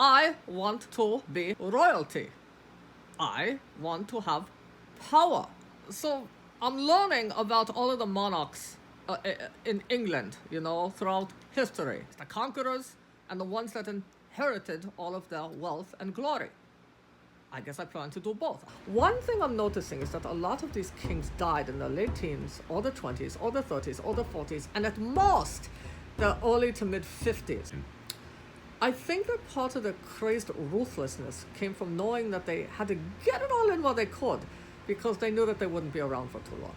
I want to be royalty. I want to have power. So I'm learning about all of the monarchs in England, throughout history. The conquerors and the ones that inherited all of their wealth and glory. I guess I plan to do both. One thing I'm noticing is that a lot of these kings died in the late teens, or the 20s, or the 30s, or the 40s, and at most, the early to mid 50s. I think that part of the crazed ruthlessness came from knowing that they had to get it all in while they could, because they knew that they wouldn't be around for too long.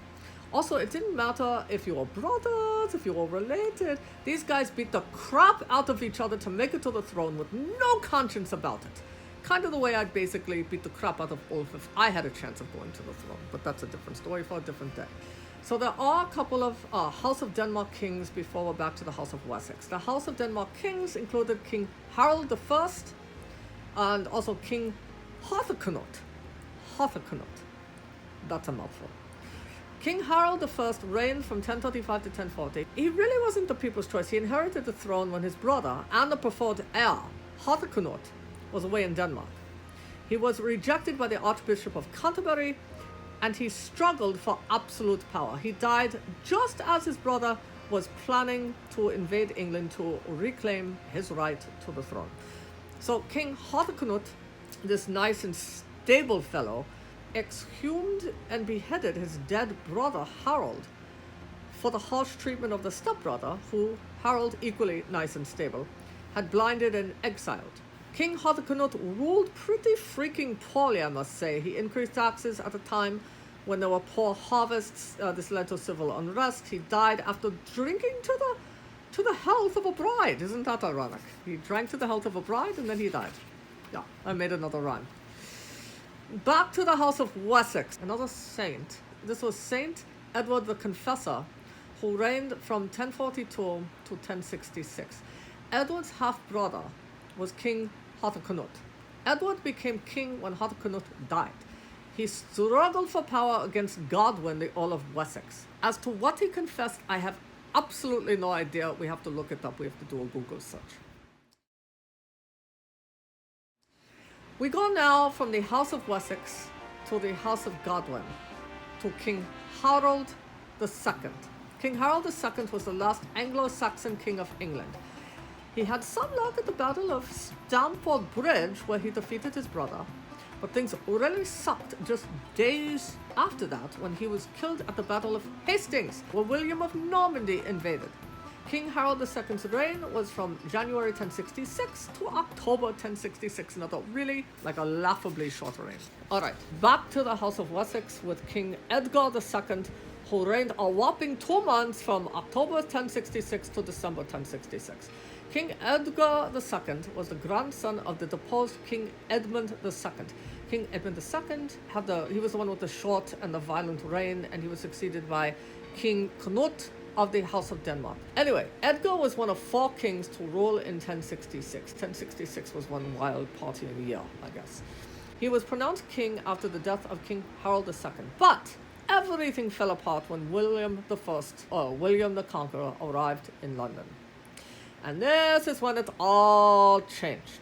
Also, it didn't matter if you were brothers, if you were related. These guys beat the crap out of each other to make it to the throne with no conscience about it. Kind of the way I'd basically beat the crap out of Ulf if I had a chance of going to the throne. But that's a different story for a different day. So there are a couple of House of Denmark kings before we're back to the House of Wessex. The House of Denmark kings included King Harold I and also King Cnut. That's a mouthful. King Harold I reigned from 1035 to 1040. He really wasn't the people's choice. He inherited the throne when his brother and the preferred heir, Cnut, was away in Denmark. He was rejected by the Archbishop of Canterbury, and he struggled for absolute power. He died just as his brother was planning to invade England to reclaim his right to the throne. So King Cnut, this nice and stable fellow, exhumed and beheaded his dead brother Harold for the harsh treatment of the stepbrother, who, Harold, equally nice and stable, had blinded and exiled. King Cnut ruled pretty freaking poorly, I must say. He increased taxes at a time when there were poor harvests. This led to civil unrest. He died after drinking to the health of a bride. Isn't that ironic? He drank to the health of a bride and then he died. Yeah, I made another rhyme. Back to the House of Wessex, another saint. This was Saint Edward the Confessor, who reigned from 1042 to 1066. Edward's half-brother was King Cnut. Edward became king when Cnut died. He struggled for power against Godwin, the Earl of Wessex. As to what he confessed, I have absolutely no idea. We have to look it up. We have to do a Google search. We go now from the House of Wessex to the House of Godwin, to King Harold II. King Harold II was the last Anglo-Saxon king of England. He had some luck at the Battle of Stamford Bridge, where he defeated his brother, but things really sucked just days after that when he was killed at the Battle of Hastings, where William of Normandy invaded. King Harold II's reign was from January 1066 to October 1066, another really like a laughably short reign. Alright, back to the House of Wessex with King Edgar II, who reigned a whopping 2 months from October 1066 to December 1066. King Edgar II was the grandson of the deposed King Edmund II. King Edmund II he was the one with the short and the violent reign, and he was succeeded by King Cnut of the House of Denmark. Anyway, Edgar was one of 4 kings to rule in 1066. 1066 was one wild party in a year, I guess. He was pronounced king after the death of King Harold II. But everything fell apart when William the Conqueror arrived in London. And this is when it all changed.